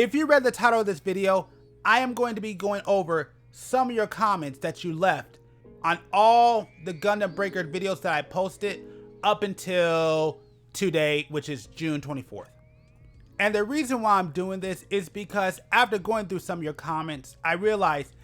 If you read the title of this video, I am going to be going over some of your comments that you left on all the Gundam Breaker videos that I posted up until today, which is June 24th. And the reason why I'm doing this is because after going through some of your comments, I realized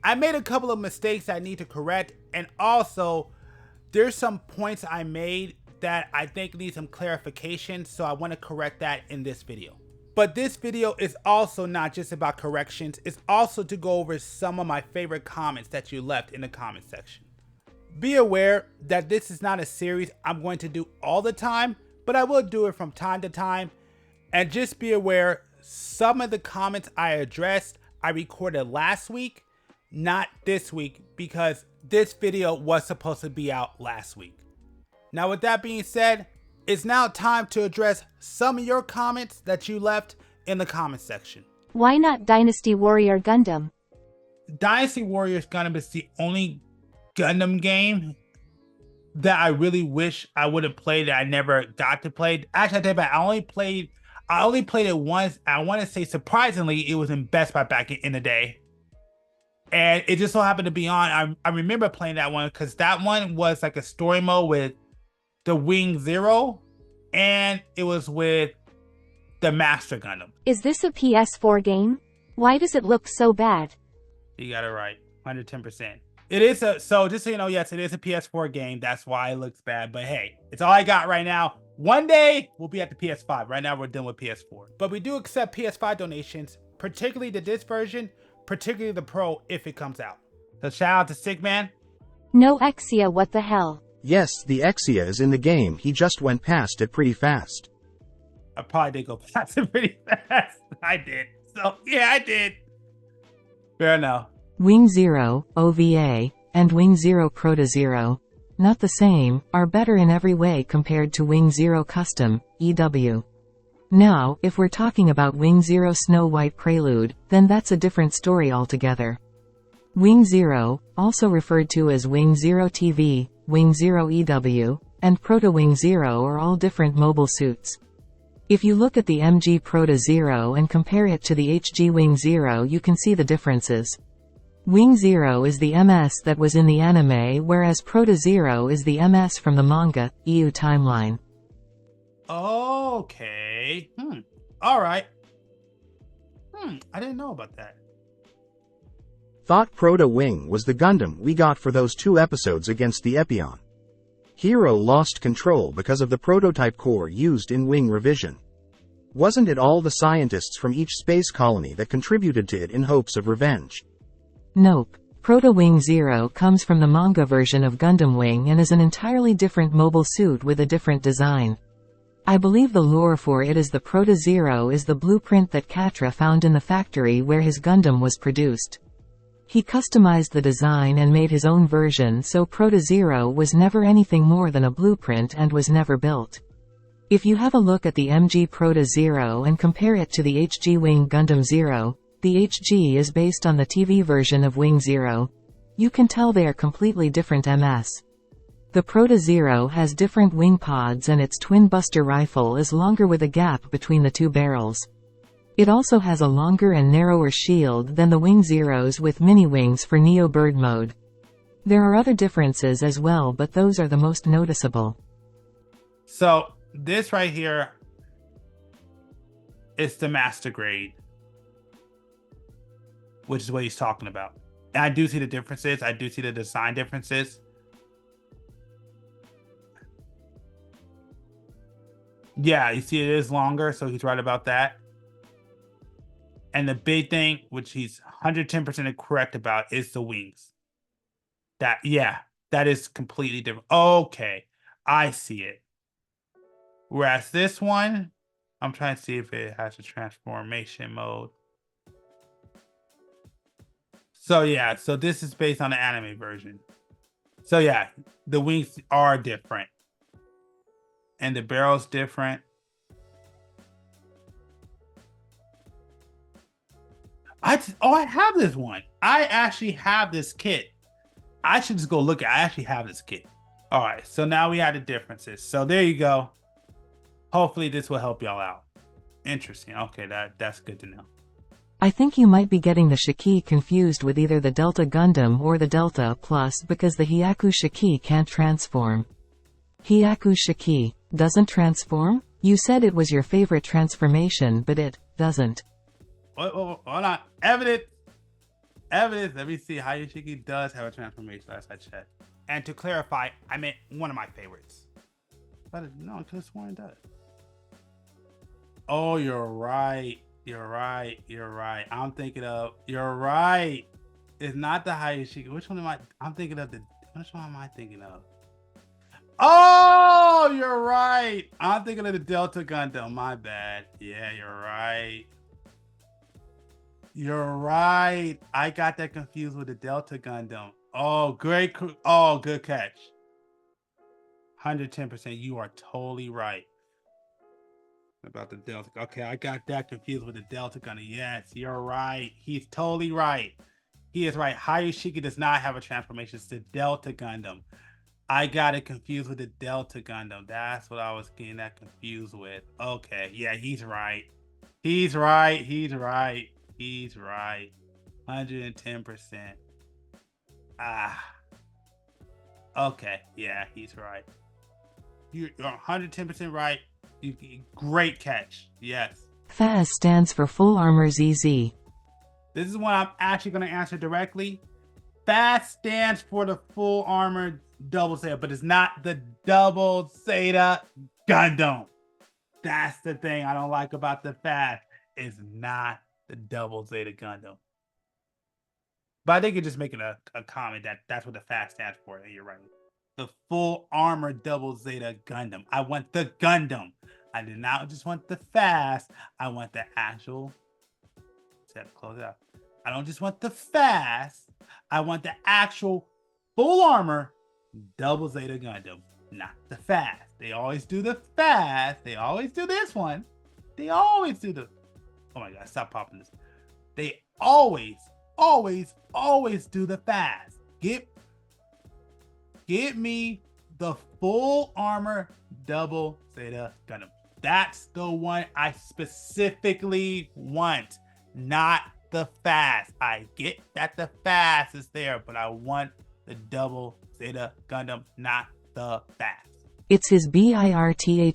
I made a couple of mistakes I need to correct, and also there's some points I made that I think need some clarification, so I want to correct that in this video. But this video is also not just about corrections, it's also to go over some of my favorite comments that you left in the comment section. Be aware that this is not a series I'm going to do all the time, but I will do it from time to time. And just be aware, some of the comments I addressed, I recorded last week, not this week, because this video was supposed to be out last week. Now with that being said, it's now time to address some of your comments that you left in the comment section. Why not Dynasty Warrior Gundam? Dynasty Warriors Gundam is the only Gundam game that I really wish I would have played that I never got to play. Actually, I take it back. I only played it once. I want to say, surprisingly, it was in Best Buy back in the day. And it just so happened to be on. I remember playing that one because that one was like a story mode with the Wing Zero, and it was with the Master Gundam. Is this a PS4 game? Why does it look so bad? You got it right, 110%. It is so just so you know, yes, it is a PS4 game. That's why it looks bad. But hey, it's all I got right now. One day we'll be at the PS5. Right now we're done with PS4. But we do accept PS5 donations, particularly to this version, particularly the Pro if it comes out. So shout out to Sigman. No Exia, what the hell? Yes, the Exia is in the game, he just went past it pretty fast. I probably did go past it pretty fast. I did. So yeah, I did. Fair enough. Wing Zero, OVA, and Wing Zero Proto Zero, not the same, are better in every way compared to Wing Zero Custom, EW. Now, if we're talking about Wing Zero Snow White Prelude, then that's a different story altogether. Wing Zero, also referred to as Wing Zero TV, Wing Zero EW, and Proto Wing Zero are all different mobile suits. If you look at the MG Proto Zero and compare it to the HG Wing Zero, you can see the differences. Wing Zero is the MS that was in the anime, whereas Proto Zero is the MS from the manga, EU timeline. Okay. All right. I didn't know about that. Thought Proto Wing was the Gundam we got for those 2 episodes against the Epion. Hero lost control because of the prototype core used in Wing Revision. Wasn't it all the scientists from each space colony that contributed to it in hopes of revenge? Nope. Proto Wing Zero comes from the manga version of Gundam Wing and is an entirely different mobile suit with a different design. I believe the lore for it is the Proto Zero is the blueprint that Katra found in the factory where his Gundam was produced. He customized the design and made his own version, so Proto Zero was never anything more than a blueprint and was never built. If you have a look at the MG Proto Zero and compare it to the HG Wing Gundam Zero, the HG is based on the TV version of Wing Zero. You can tell they are completely different MS. The Proto Zero has different wing pods and its twin buster rifle is longer with a gap between the 2 barrels. It also has a longer and narrower shield than the Wing Zeros with mini-wings for Neo Bird mode. There are other differences as well, but those are the most noticeable. So this right here is the master grade, which is what he's talking about. And I do see the differences. I do see the design differences. Yeah, you see it is longer, so he's right about that. And the big thing, which he's 110% correct about, is the wings. That is completely different. Okay, I see it. Whereas this one, I'm trying to see if it has a transformation mode. So yeah, so this is based on the anime version. So yeah, the wings are different. And the barrel's different. I have this one. I actually have this kit. I should just go look at it. I actually have this kit. All right, so now we have the differences. So there you go. Hopefully this will help y'all out Interesting. Okay, that's good to know. I think you might be getting the Shiki confused with either the Delta Gundam or the Delta Plus because the Hyaku Shiki can't transform. Hyaku Shiki doesn't transform? You said it was your favorite transformation, but it doesn't. Hold on. Evidence. Let me see. Hyaku Shiki does have a transformation. Last I checked. And to clarify, I meant one of my favorites. But no, I could have sworn it does. Oh, you're right. You're right. I'm thinking of. You're right. It's not the Hyaku Shiki. Which one am I? I'm thinking of the. Which one am I thinking of? Oh, you're right. I'm thinking of the Delta Gundam. My bad. Yeah, you're right. You're right. I got that confused with the Delta Gundam. Oh, great. Oh, good catch. 110%. You are totally right. About the Delta. Okay, I got that confused with the Delta Gundam. Yes, you're right. He's totally right. He is right. Hyaku Shiki does not have a transformation. It's the Delta Gundam. I got it confused with the Delta Gundam. That's what I was getting that confused with. Okay, yeah, he's right. He's right. 110%. Okay, yeah, he's right. You're 110% right. Great catch. Yes. FAZ stands for Full Armor ZZ. This is one I'm actually going to answer directly. FAZ stands for the Full Armor Double Zeta, but it's not the Double Zeta Gundam. That's the thing I don't like about the FAZ. It's not the Double Zeta Gundam. But I think you're just making a comment that that's what the FAZ stands for. And you're right. The Full Armor Double Zeta Gundam. I want the Gundam. I did not just want the FAZ. I want the actual. Close it out. I don't just want the FAZ. I want the actual Full Armor Double Zeta Gundam, not the FAZ. They always do the FAZ. They always do this one. They always do the. Oh my God! Stop popping this. They always do the FAZ. Get me the Full Armor Double Zeta Gundam. That's the one I specifically want, not the FAZ. I get that the FAZ is there, but I want the Double Zeta Gundam, not the FAZ. It's his birthday.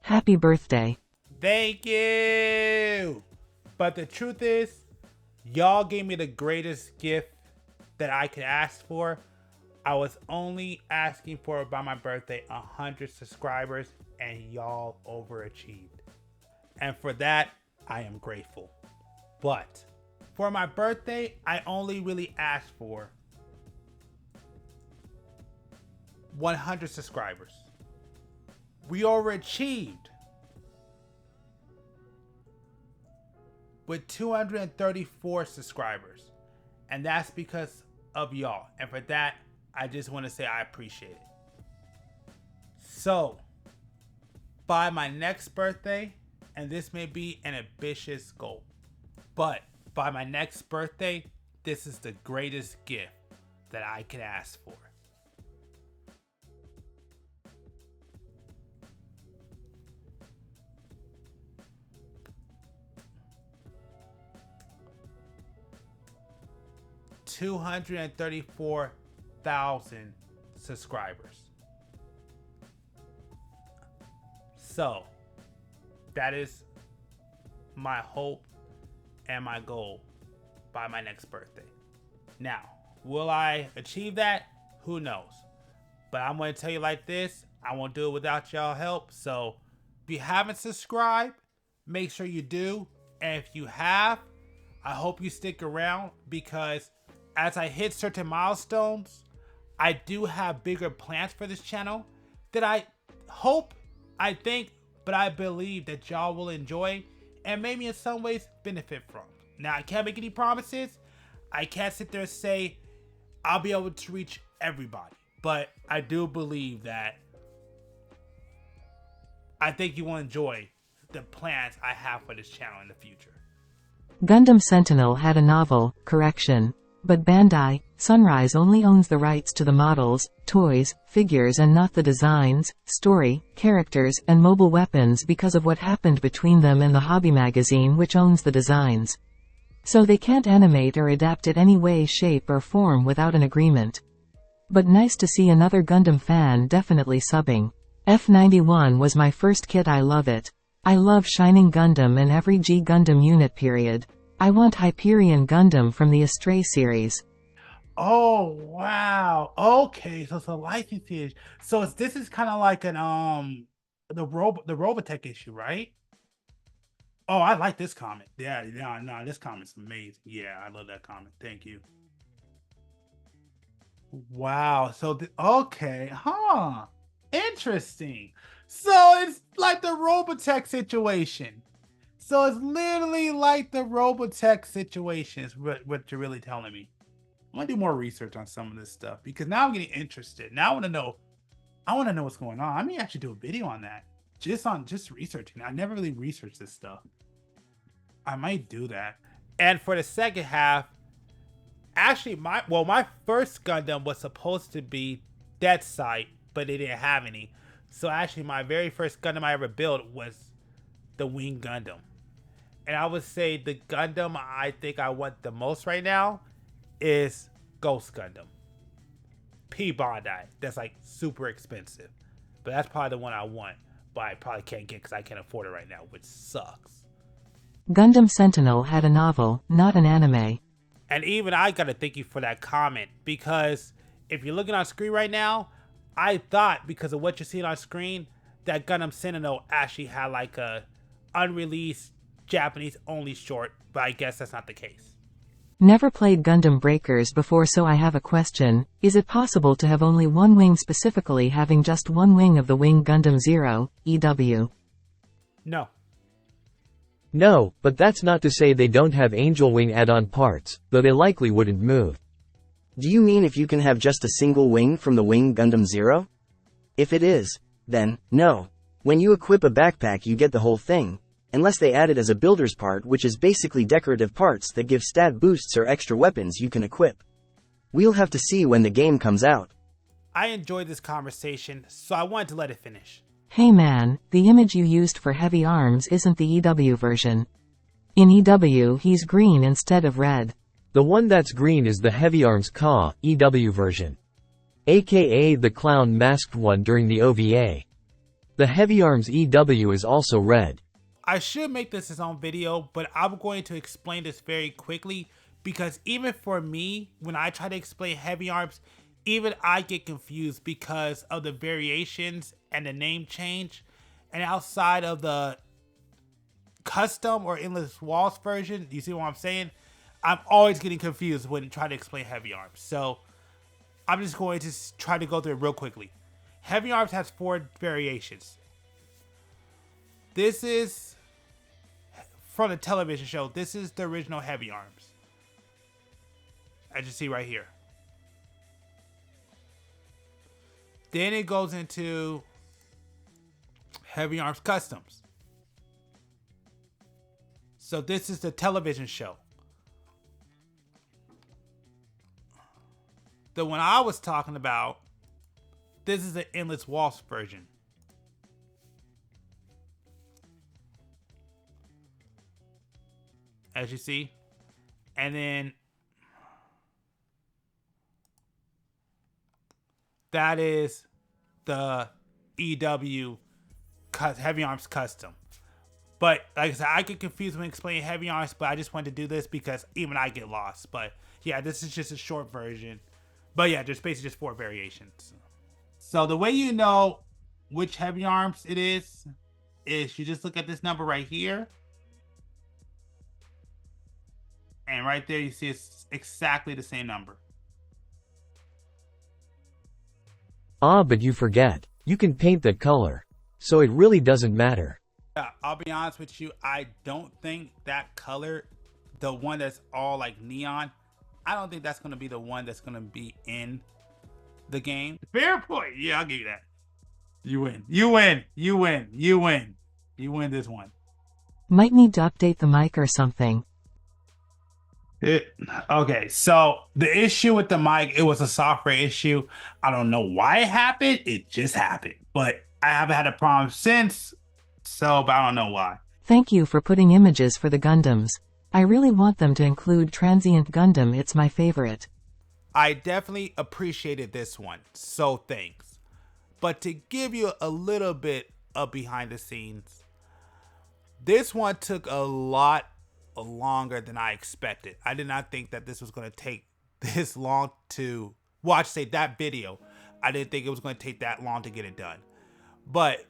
Happy birthday. Thank you. But the truth is, y'all gave me the greatest gift that I could ask for. I was only asking for by my birthday 100 subscribers, and y'all overachieved. And for that, I am grateful. But for my birthday, I only really asked for 100 subscribers. We overachieved with 234 subscribers. And that's because of y'all. And for that, I just want to say I appreciate it. So, by my next birthday, and this may be an ambitious goal, but by my next birthday, this is the greatest gift that I could ask for. $234,000 subscribers. So, that is my hope and my goal by my next birthday. Now, will I achieve that? Who knows? But I'm going to tell you like this, I won't do it without y'all help. So, if you haven't subscribed, make sure you do. And if you have, I hope you stick around, because as I hit certain milestones, I do have bigger plans for this channel that I hope, I think, but I believe that y'all will enjoy and maybe in some ways benefit from. Now, I can't make any promises. I can't sit there and say I'll be able to reach everybody, but I do believe that I think you will enjoy the plans I have for this channel in the future. Gundam Sentinel had a novel, correction, But Bandai, Sunrise only owns the rights to the models, toys, figures and not the designs, story, characters, and mobile weapons because of what happened between them and the hobby magazine which owns the designs. So they can't animate or adapt it any way, shape or form without an agreement. But nice to see another Gundam fan definitely subbing. F91 was my first kit, I love it. I love Shining Gundam and every G Gundam unit period. I want Hyperion Gundam from the Astray series. Oh wow. Okay, so it's a licensing. So this is kind of like an the Robotech issue, right? Oh, I like this comment. Yeah, no, this comment's amazing. Yeah, I love that comment. Thank you. Wow. So okay, huh? Interesting. So it's like the Robotech situation. So it's literally like the Robotech situation is what you're really telling me. I'm gonna do more research on some of this stuff because now I'm getting interested. Now I want to know what's going on. I may actually do a video on that. Just researching. I never really researched this stuff. I might do that. And for the second half, actually my first Gundam was supposed to be Deathscythe, but they didn't have any. So actually my very first Gundam I ever built was the Wing Gundam. And I would say the Gundam I think I want the most right now is Ghost Gundam. P Bandai. That's like super expensive. But that's probably the one I want. But I probably can't get because I can't afford it right now, which sucks. Gundam Sentinel had a novel, not an anime. And even I gotta thank you for that comment, because if you're looking on screen right now, I thought because of what you're seeing on screen that Gundam Sentinel actually had like a unreleased Japanese only short, but I guess that's not the case. Never played Gundam Breakers before, so I have a question. Is it possible to have only one wing, specifically having just one wing of the Wing Gundam Zero, EW? No. No, but that's not to say they don't have Angel Wing add-on parts, though they likely wouldn't move. Do you mean if you can have just a single wing from the Wing Gundam Zero? If it is, then, no. When you equip a backpack you get the whole thing. Unless they add it as a builder's part, which is basically decorative parts that give stat boosts or extra weapons you can equip. We'll have to see when the game comes out. I enjoyed this conversation, so I wanted to let it finish. Hey man, the image you used for Heavy Arms isn't the EW version. In EW he's green instead of red. The one that's green is the Heavy Arms Ka, EW version. AKA the clown masked one during the OVA. The Heavy Arms EW is also red. I should make this his own video, but I'm going to explain this very quickly because even for me, when I try to explain Heavy Arms, even I get confused because of the variations and the name change. And outside of the custom or Endless Walls version, you see what I'm saying? I'm always getting confused when trying to explain Heavy Arms. So I'm just going to try to go through it real quickly. Heavy Arms has 4 variations. This is from the television show. This is the original Heavy Arms, as you see right here. Then it goes into Heavy Arms Customs. So this is the television show. The one I was talking about, this is the Endless Waltz version. As you see. And then that is the EW Heavy Arms Custom. But like I said, I get confused when explaining Heavy Arms, but I just wanted to do this because even I get lost. But yeah, this is just a short version. But yeah, there's basically just 4 variations. So the way you know which Heavy Arms it is you just look at this number right here. And right there you see it's exactly the same number. Ah, but you forget. You can paint that color. So it really doesn't matter. Yeah, I'll be honest with you. I don't think that color, the one that's all like neon, I don't think that's going to be the one that's going to be in the game. Fair point. Yeah, I'll give you that. You win. You win. You win. You win. You win this one. Might need to update the mic or something. Okay, so the issue with the mic, it was a software issue. I don't know why it happened. It just happened. But I haven't had a problem since, so but I don't know why. Thank you for putting images for the Gundams. I really want them to include Transient Gundam, it's my favorite. I definitely appreciated this one, so thanks. But to give you a little bit of behind the scenes, this one took a lot longer than I expected. I did not think that this was going to take this long to watch, say, that video. I didn't think it was going to take that long to get it done. But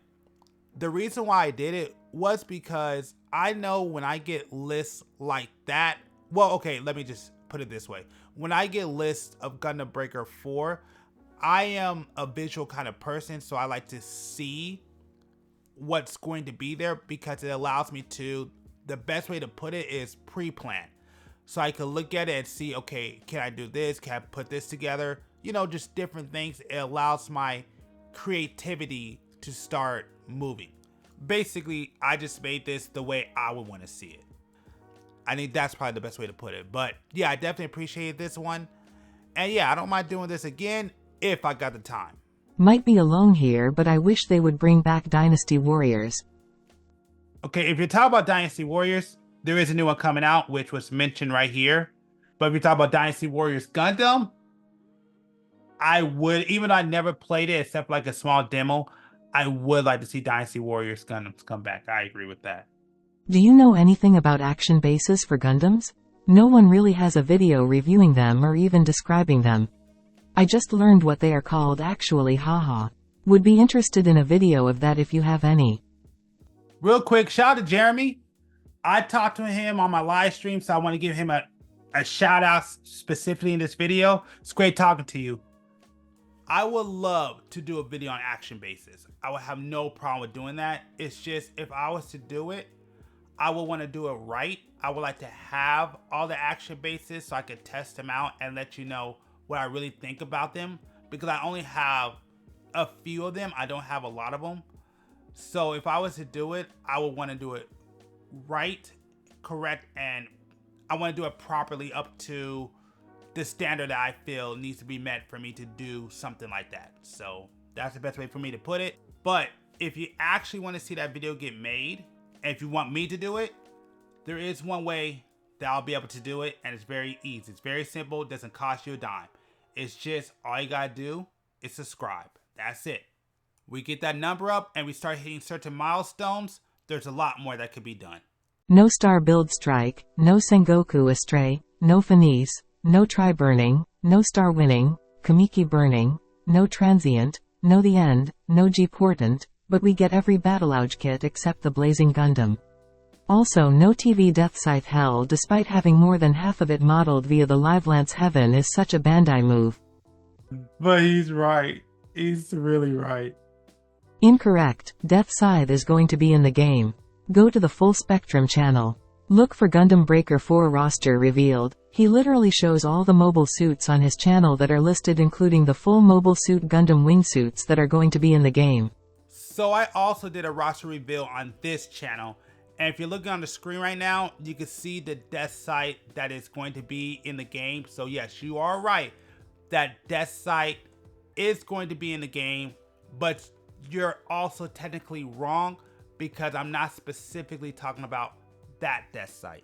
the reason why I did it was because I know when I get lists like that, well, okay, let me just put it this way. When I get lists of Gundam Breaker 4, I am a visual kind of person, so I like to see what's going to be there because it allows me to, the best way to put it is pre-plan. So I can look at it and see, okay, can I do this? Can I put this together? You know, just different things. It allows my creativity to start moving. Basically, I just made this the way I would want to see it. I think that's probably the best way to put it. But yeah, I definitely appreciate this one. And yeah, I don't mind doing this again if I got the time. Might be alone here, but I wish they would bring back Dynasty Warriors. Okay, if you're talking about Dynasty Warriors, there is a new one coming out, which was mentioned right here. But if you're talking about Dynasty Warriors Gundam, I would, even though I never played it except like a small demo, I would like to see Dynasty Warriors Gundams come back. I agree with that. Do you know anything about action bases for Gundams? No one really has a video reviewing them or even describing them. I just learned what they are called actually, haha. Would be interested in a video of that if you have any. Real quick, shout out to Jeremy. I talked to him on my live stream, so I want to give him a shout out specifically in this video. It's great talking to you. I would love to do a video on action bases. I would have no problem with doing that. It's just, if I was to do it, I would want to do it right. I would like to have all the action bases so I could test them out and let you know what I really think about them, because I only have a few of them. I don't have a lot of them. So if I was to do it, I would want to do it right, correct, and I want to do it properly up to the standard that I feel needs to be met for me to do something like that. So that's the best way for me to put it. But if you actually want to see that video get made, and if you want me to do it, there is one way that I'll be able to do it, and it's very easy. It's very simple. It doesn't cost you a dime. It's just, all you gotta do is subscribe. That's it. We get that number up and we start hitting certain milestones, there's a lot more that could be done. No star build strike, no Sengoku astray, no Finis, no try burning, no star winning, Kamiki burning, no transient, no the end, no G portent, but we get every battle ouch kit except the Blazing Gundam. Also no TV Deathscythe hell, despite having more than half of it modeled via the Livelance Heaven, is such a Bandai move. But he's right. He's really right. Incorrect. Deathscythe is going to be in the game. Go to the Full Spectrum channel. Look for Gundam Breaker 4 roster revealed. He literally shows all the mobile suits on his channel that are listed, including the full mobile suit Gundam wingsuits that are going to be in the game. So I also did a roster reveal on this channel. And if you're looking on the screen right now, you can see the Deathscythe that is going to be in the game. So yes, you are right that Deathscythe is going to be in the game, but you're also technically wrong because I'm not specifically talking about that Deathscythe.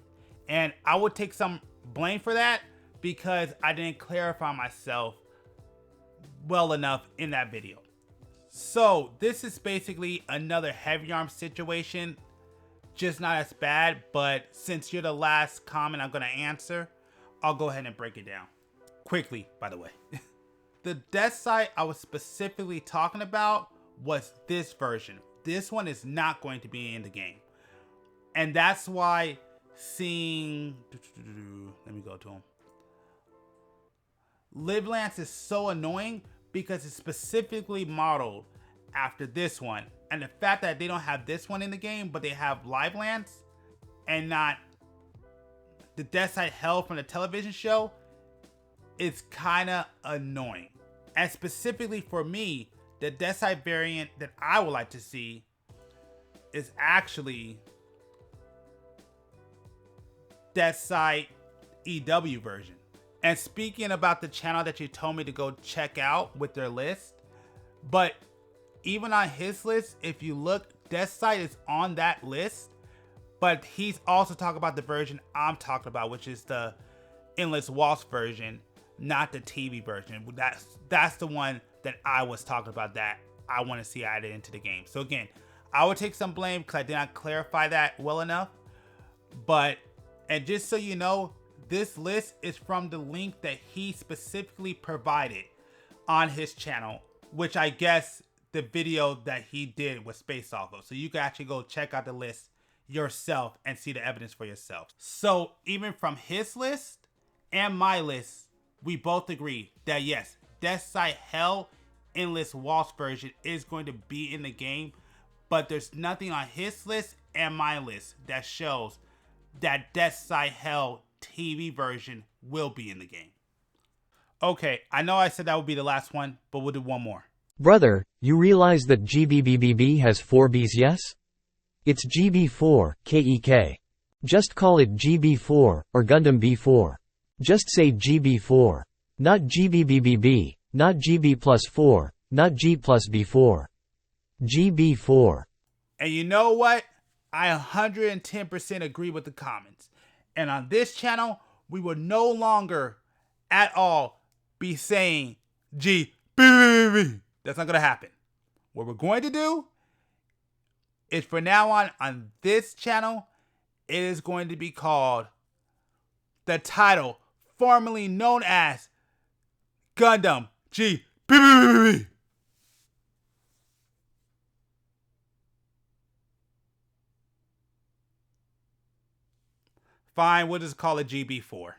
And I would take some blame for that because I didn't clarify myself well enough in that video. So this is basically another heavy arm situation, just not as bad, but since you're the last comment I'm gonna answer, I'll go ahead and break it down. Quickly, by the way. The Deathscythe I was specifically talking about was this version. This one is not going to be in the game. And that's why seeing, let me go to him. Livelance is so annoying because it's specifically modeled after this one. And the fact that they don't have this one in the game, but they have Livelance and not the Deathscythe Hell from the television show, it's kind of annoying. And specifically for me, the Deathscythe variant that I would like to see is actually Deathscythe EW version. And speaking about the channel that you told me to go check out with their list, but even on his list, if you look, Deathscythe is on that list, but he's also talking about the version I'm talking about, which is the Endless Waltz version, not the TV version. That's the one that I was talking about that I want to see added into the game. So again, I would take some blame because I did not clarify that well enough. But, and just so you know, this list is from the link that he specifically provided on his channel, which I guess the video that he did was based off of. So you can actually go check out the list yourself and see the evidence for yourself. So even from his list and my list, we both agree that yes, Deathscythe Hell Endless Waltz version is going to be in the game, but there's nothing on his list and my list that shows that Deathscythe Hell TV version will be in the game. Okay, I know I said that would be the last one, but we'll do one more. Brother, you realize that GBBBB has 4 Bs, yes? It's GB4, KEK. Just call it GB4, or Gundam B4. Just say GB4. Not GBBBB, not GB plus 4, not G plus B4. GB4. And you know what? I 110% agree with the comments. And on this channel, we will no longer at all be saying GBBB. That's not going to happen. What we're going to do is from now on this channel, it is going to be called the title formerly known as Gundam GBBB. Fine, we'll just call it GB4.